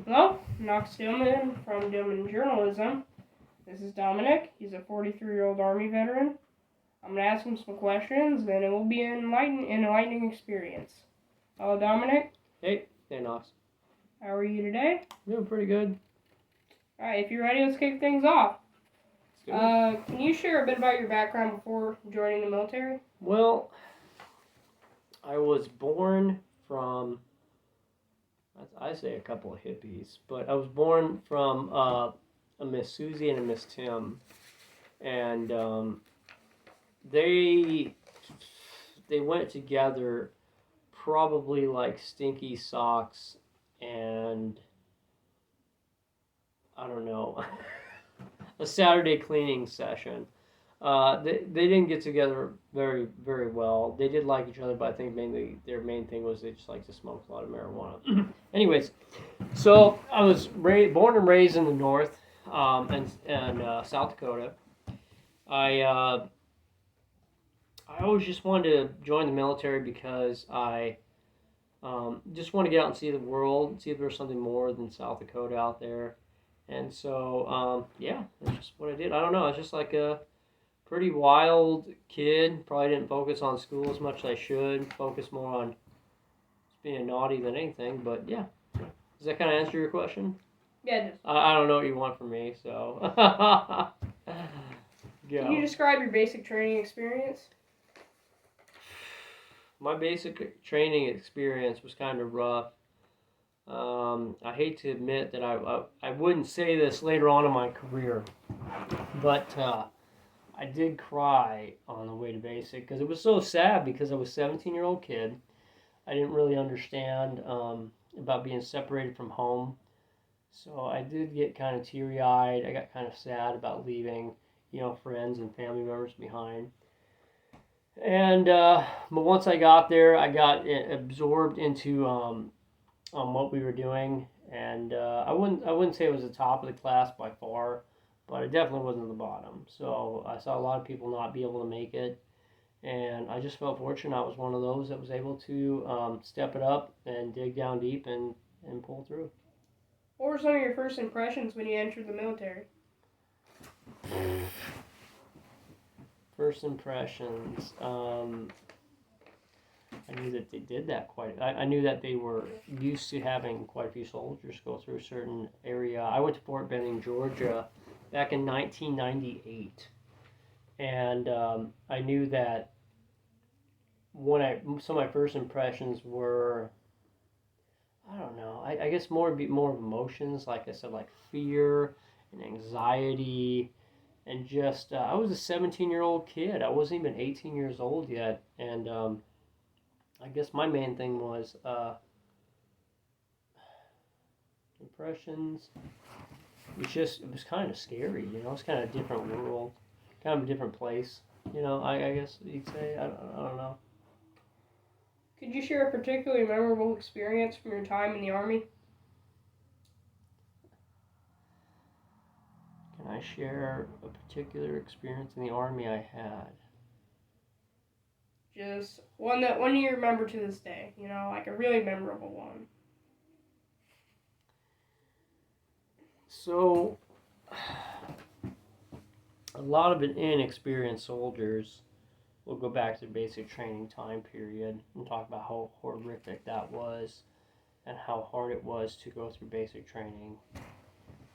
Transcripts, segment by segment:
Hello, Knox Dillman from Dillman Journalism. This is Dominic. He's a 43-year-old Army veteran. I'm going to ask him some questions, and it will be an enlightening experience. Hello, Dominic. Hey Knox. How are you today? Doing pretty good. All right, if you're ready, let's kick things off. Let's do it. Can you share a bit about your background before joining the military? Well, I was born from, I say a couple of hippies, but I was born from a Miss Susie and a Miss Tim, and they went together probably like stinky socks and I don't know a Saturday cleaning session. They didn't get together very very well. They did like each other, but I think mainly their main thing was they just like to smoke a lot of marijuana. Anyways, so I was born and raised in the North, and South Dakota. I always just wanted to join the military because I just want to get out and see the world, see if there's something more than South Dakota out there. And so, yeah, that's just what I did. I don't know. I was just like a pretty wild kid. Probably didn't focus on school as much as I should. Focus more on just being naughty than anything. But yeah, does that kind of answer your question? Yeah, it does. I don't know what you want from me, so. Can you describe your basic training experience? My basic training experience was kind of rough. I hate to admit that I wouldn't say this later on in my career, but I did cry on the way to basic because it was so sad because I was a 17-year-old kid. I didn't really understand about being separated from home. So I did get kind of teary-eyed. I got kind of sad about leaving, friends and family members behind. And but once I got there, I got absorbed into what we were doing, and I wouldn't say it was the top of the class by far, but it definitely wasn't at the bottom. So I saw a lot of people not be able to make it, and I just felt fortunate. I was one of those that was able to step it up and dig down deep and pull through. What were some of your first impressions when you entered the military? First impressions. I knew that they did that I knew that they were used to having quite a few soldiers go through a certain area. I went to Fort Benning, Georgia, back in 1998, and I knew that some of my first impressions were, I don't know, I guess more of emotions, like I said, like fear and anxiety. And just, I was a 17-year-old kid. I wasn't even 18 years old yet. And I guess my main thing was impressions. It was kind of scary, It's kind of a different world, kind of a different place, I guess you'd say. I don't know. Could you share a particularly memorable experience from your time in the Army? Can I share a particular experience in the Army I had? Just one you remember to this day, like a really memorable one. So, a lot of inexperienced soldiers will go back to the basic training time period and talk about how horrific that was and how hard it was to go through basic training.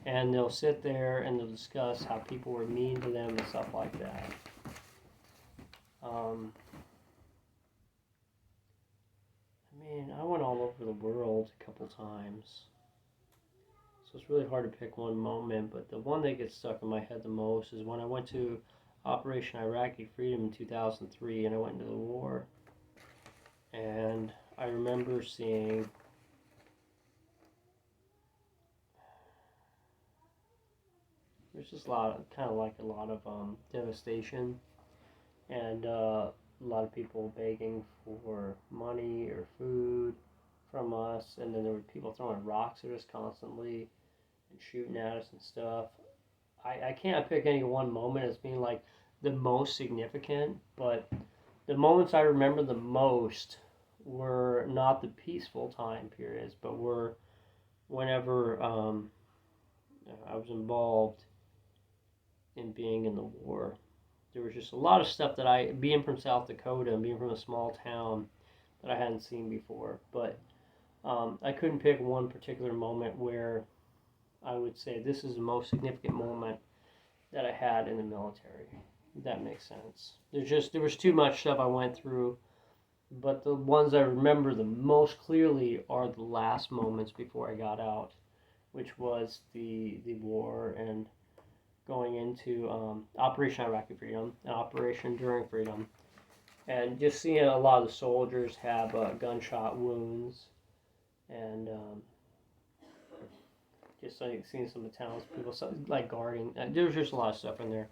And they'll sit there and they'll discuss how people were mean to them and stuff like that. I went all over the world a couple times. So it's really hard to pick one moment, but the one that gets stuck in my head the most is when I went to Operation Iraqi Freedom in 2003 and I went into the war. And I remember seeing there's just a lot of devastation and a lot of people begging for money or food from us, and then there were people throwing rocks at us constantly and shooting at us and stuff. I can't pick any one moment as being like the most significant, but the moments I remember the most were not the peaceful time periods, but were whenever I was involved in being in the war. There was just a lot of stuff that being from South Dakota and being from a small town, that I hadn't seen before. But I couldn't pick one particular moment where I would say this is the most significant moment that I had in the military. If that makes sense. There was too much stuff I went through, but the ones I remember the most clearly are the last moments before I got out, which was the war and going into Operation Iraqi Freedom and Operation Enduring Freedom, and just seeing a lot of the soldiers have gunshot wounds, and just like seeing some of the townspeople like guarding. There was just a lot of stuff in there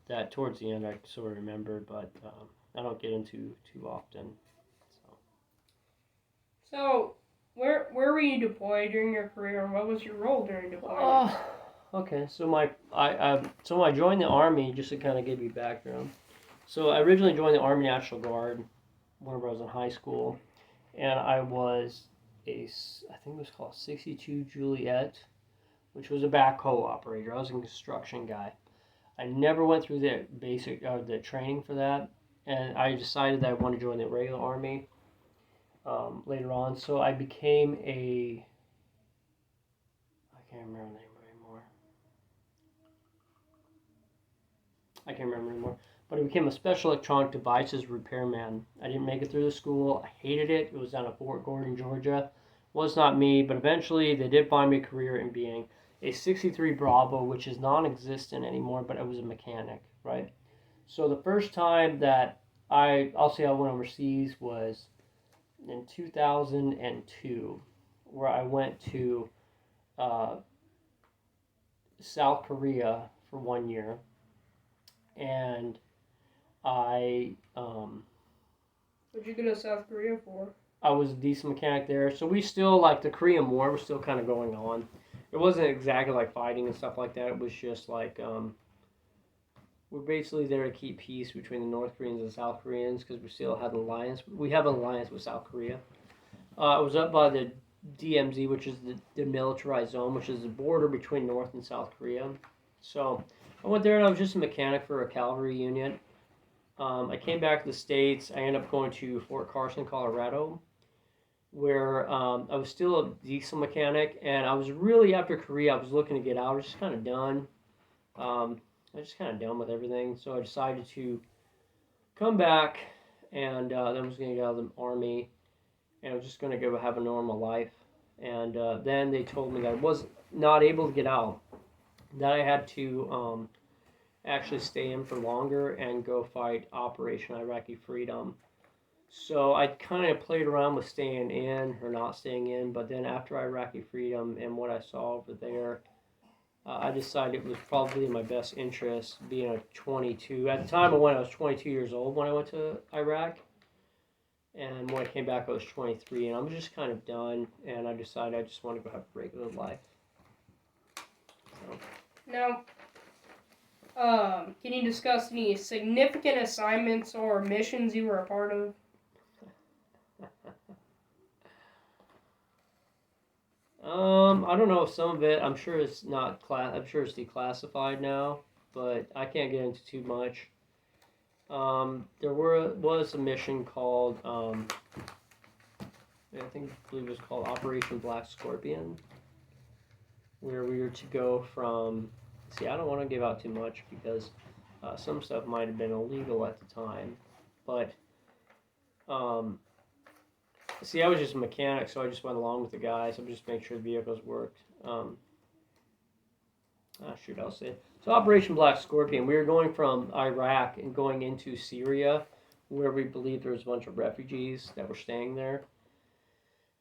that towards the end I sort of remember, but I don't get into too often. So, where were you deployed during your career, and what was your role during deployment? Okay. So so when I joined the Army, just to kind of give you background. So I originally joined the Army National Guard whenever I was in high school, and I was I think it was called 62 Juliet, which was a backhoe operator. I was a construction guy. I never went through the the training for that, and I decided that I wanted to join the regular Army later on. So I became I can't remember the name anymore. I can't remember anymore. But I became a special electronic devices repairman. I didn't make it through the school. I hated it. It was down at Fort Gordon, Georgia. Was not me, but eventually they did find me a career in being a 63 Bravo, which is non-existent anymore, but I was a mechanic, right? So the first time that I'll say I went overseas was in 2002, where I went to uh, South Korea for 1 year, and What'd you go to South Korea for? I was a decent mechanic there. So we still, like, the Korean War was still kind of going on. It wasn't exactly like fighting and stuff like that. It was just like we're basically there to keep peace between the North Koreans and the South Koreans because we still had an alliance. We have an alliance with South Korea. I was up by the DMZ, which is the demilitarized zone, which is the border between North and South Korea. So I went there and I was just a mechanic for a cavalry unit. I came back to the States. I ended up going to Fort Carson, Colorado, where I was still a diesel mechanic, and I was really, after Korea, I was looking to get out. I was just kind of done. I was just kind of done with everything, so I decided to come back, and then I was going to get out of the Army, and I was just going to go have a normal life. And then they told me that I was not able to get out, that I had to actually stay in for longer and go fight Operation Iraqi Freedom. So I kind of played around with staying in or not staying in, but then after Iraqi Freedom and what I saw over there, I decided it was probably in my best interest being a 22. At the time I went, I was 22 years old when I went to Iraq. And when I came back, I was 23, and I was just kind of done, and I decided I just want to go have a regular life. So. Now, can you discuss any significant assignments or missions you were a part of? I don't know some of it. I'm sure it's not I'm sure it's declassified now, but I can't get into too much. There was a mission called I believe it was called Operation Black Scorpion, where we were to go from. See, I don't want to give out too much because some stuff might have been illegal at the time, but see, I was just a mechanic, so I just went along with the guys. I'm just making sure the vehicles worked. I'll say. So Operation Black Scorpion, we were going from Iraq and going into Syria, where we believed there was a bunch of refugees that were staying there.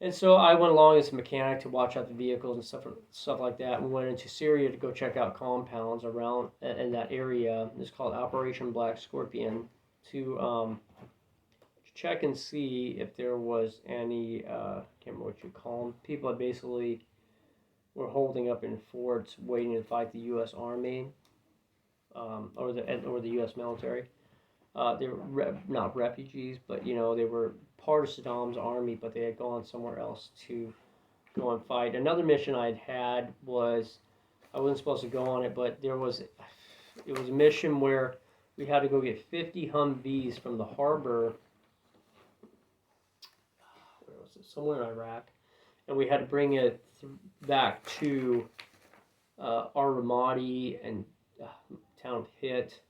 And so I went along as a mechanic to watch out the vehicles and stuff like that. We went into Syria to go check out compounds around in that area. It's called Operation Black Scorpion to check and see if there was any I can't remember what you call them. People that basically were holding up in forts waiting to fight the U.S. Army or the U.S. military. They were not refugees, but they were part of Saddam's army, but they had gone somewhere else to go and fight. Another mission I'd had was, I wasn't supposed to go on it, but it was a mission where we had to go get 50 Humvees from the harbor, where was it, somewhere in Iraq, and we had to bring it back to our Ramadi and town of Hit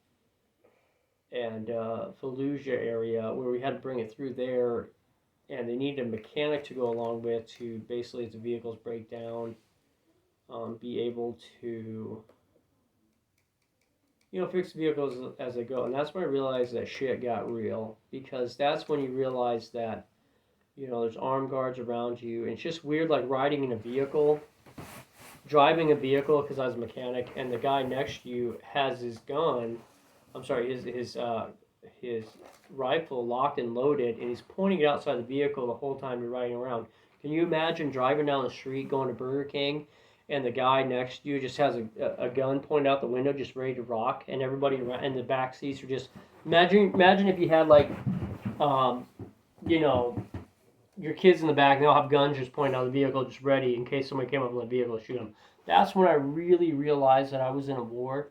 and Fallujah area, where we had to bring it through there, and they needed a mechanic to go along with to basically, if the vehicles break down, be able to, fix the vehicles as they go. And that's when I realized that shit got real, because that's when you realize that, there's armed guards around you, and it's just weird, like riding in a vehicle, driving a vehicle, because I was a mechanic, and the guy next to you has his gun, his rifle locked and loaded, and he's pointing it outside the vehicle the whole time you're riding around. Can you imagine driving down the street going to Burger King, and the guy next to you just has a gun pointed out the window, just ready to rock, and everybody in the back seats are just imagine if you had like, your kids in the back, they all have guns just pointing out the vehicle, just ready in case somebody came up in the vehicle to shoot them. That's when I really realized that I was in a war,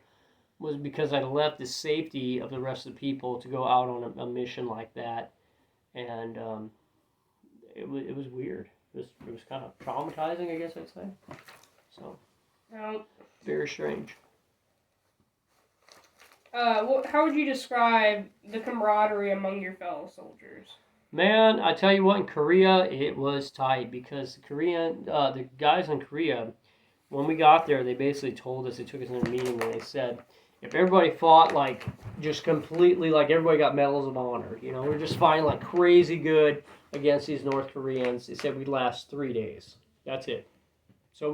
was because I left the safety of the rest of the people to go out on a mission like that, and it was weird. It was kind of traumatizing, I guess I'd say. So, very strange. How would you describe the camaraderie among your fellow soldiers? Man, I tell you what, in Korea it was tight, because the guys in Korea, when we got there, they basically told us, they took us in a meeting and they said, if everybody fought like just completely, like everybody got medals of honor, we're just fighting like crazy good against these North Koreans, they said we'd last 3 days. That's it. So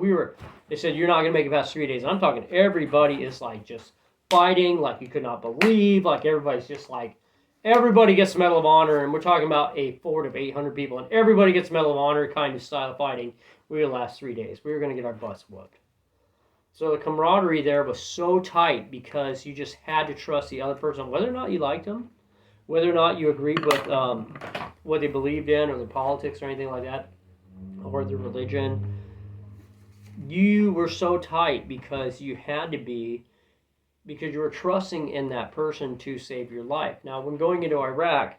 they said, you're not going to make it past 3 days. And I'm talking everybody is like just fighting like you could not believe, like everybody's just like, everybody gets the Medal of Honor, and we're talking about a fort of 800 people, and everybody gets the Medal of Honor kind of style of fighting. We would last 3 days. We were going to get our butts whooped. So the camaraderie there was so tight, because you just had to trust the other person, whether or not you liked them, whether or not you agreed with what they believed in, or their politics, or anything like that, or their religion. You were so tight because you had to be, because you were trusting in that person to save your life. Now, when going into Iraq,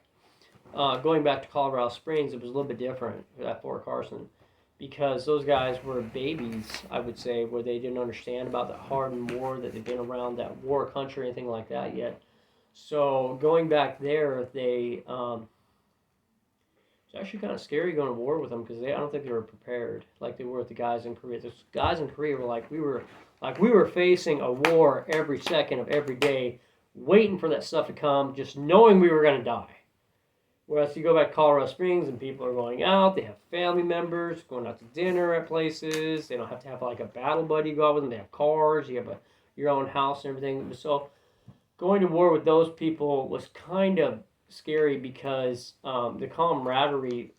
going back to Colorado Springs, it was a little bit different at Fort Carson, because those guys were babies, I would say, where they didn't understand about the hardened war, that they've been around that war country or anything like that yet. So going back there, it's actually kind of scary going to war with them, because I don't think they were prepared like they were with the guys in Korea. The guys in Korea were like, we were facing a war every second of every day, waiting for that stuff to come, just knowing we were going to die. Whereas you go back to Colorado Springs and people are going out, they have family members going out to dinner at places. They don't have to have like a battle buddy go out with them. They have cars, you have your own house and everything. So going to war with those people was kind of scary, because the camaraderie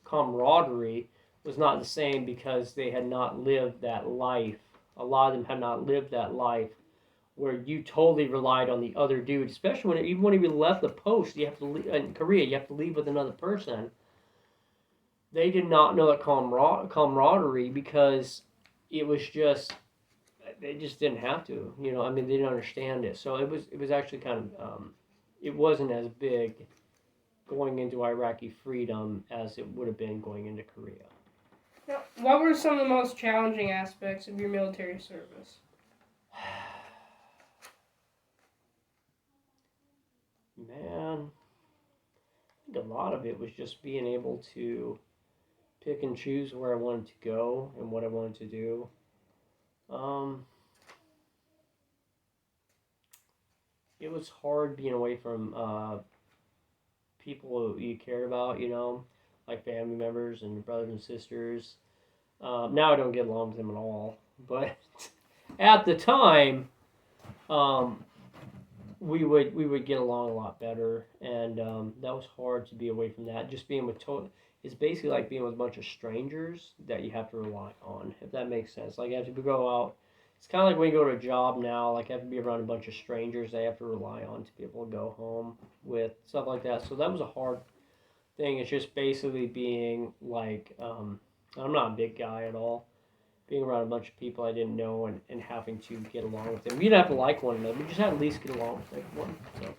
was not the same, because they had not lived that life. A lot of them had not lived that life where you totally relied on the other dude, especially even when you left the post, you have to leave, in Korea, you have to leave with another person. They did not know that camaraderie, because it was just, they just didn't have to, they didn't understand it. So it was actually kind of, it wasn't as big going into Iraqi freedom as it would have been going into Korea. Now, what were some of the most challenging aspects of your military service? Man, I think a lot of it was just being able to pick and choose where I wanted to go and what I wanted to do. It was hard being away from people you cared about, like family members and your brothers and sisters. Now I don't get along with them at all, but at the time, we would get along a lot better, and that was hard to be away from that. Just being with it's basically like being with a bunch of strangers that you have to rely on, if that makes sense. Like, you have to go out. It's kind of like when you go to a job now, like, I have to be around a bunch of strangers they have to rely on to be able to go home with, stuff like that. So that was a hard thing. It's just basically being like, I'm not a big guy at all, being around a bunch of people I didn't know and having to get along with them. We didn't have to like one another, we just had to at least get along with everyone. So.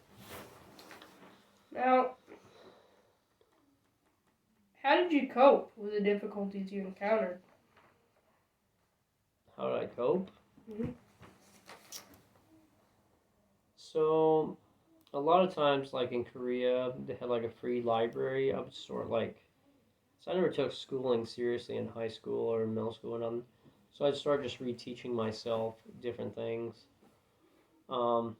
Now, how did you cope with the difficulties you encountered? How did I cope? Mm-hmm. So, a lot of times, like in Korea, they had like a free library. I would sort of like, so I never took schooling seriously in high school or middle school, and so I'd start just reteaching myself different things. Um,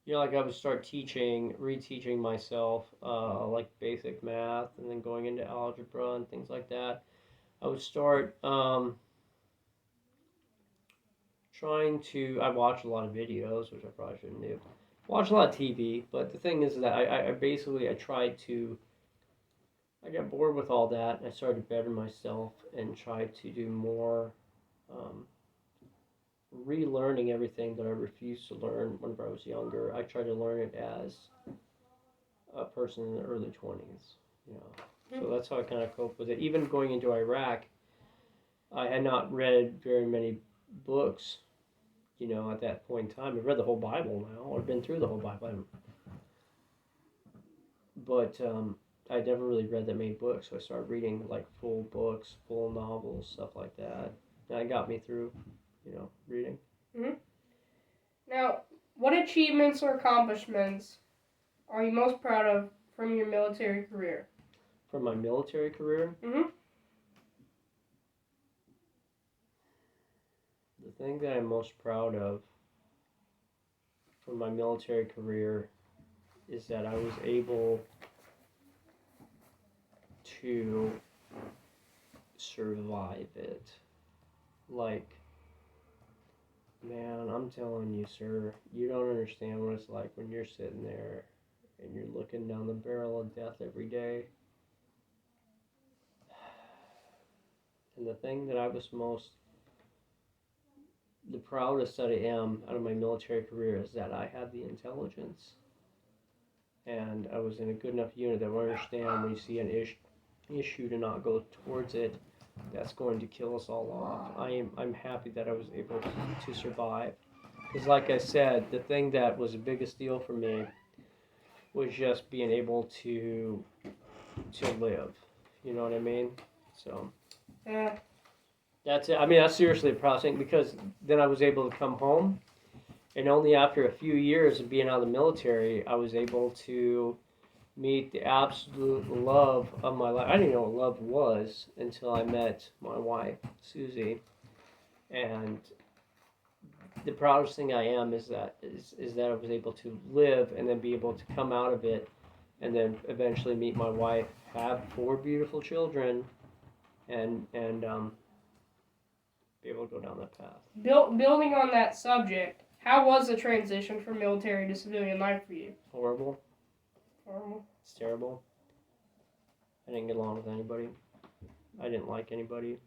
like I would start reteaching myself, like basic math, and then going into algebra and things like that. I would start I watch a lot of videos, which I probably shouldn't do. Watch a lot of TV, but the thing is that I got bored with all that, and I started to better myself and tried to do more um, relearning everything that I refused to learn whenever I was younger. I tried to learn it as a person in the early 20s, you know. So that's how I kind of cope with it. Even going into Iraq, I had not read very many books, at that point in time. I've read the whole Bible now. I've been through the whole Bible. But I never really read that many books, so I started reading like full books, full novels, stuff like that. And that got me through, reading. Mm-hmm. Now, what achievements or accomplishments are you most proud of from your military career? From my military career? Mm-hmm. The thing that I'm most proud of from my military career is that I was able to survive it. Like, man, I'm telling you, sir, you don't understand what it's like when you're sitting there and you're looking down the barrel of death every day. And the thing that I was the proudest that I am out of my military career is that I had the intelligence. And I was in a good enough unit that would understand when you see an issue to not go towards it. That's going to kill us all off. I'm happy that I was able to survive. Because like I said, the thing that was the biggest deal for me was just being able to live. You know what I mean? So Yeah. that's it. I mean, that's seriously a proud thing, because then I was able to come home, and only after a few years of being out of the military, I was able to meet the absolute love of my life. I didn't know what love was until I met my wife, Susie. And the proudest thing I am is that I was able to live and then be able to come out of it, and then eventually meet my wife, have 4 beautiful children, and be able to go down that path. Building on that subject, how was the transition from military to civilian life for you? Horrible. Horrible. It's terrible. I didn't get along with anybody. I didn't like anybody.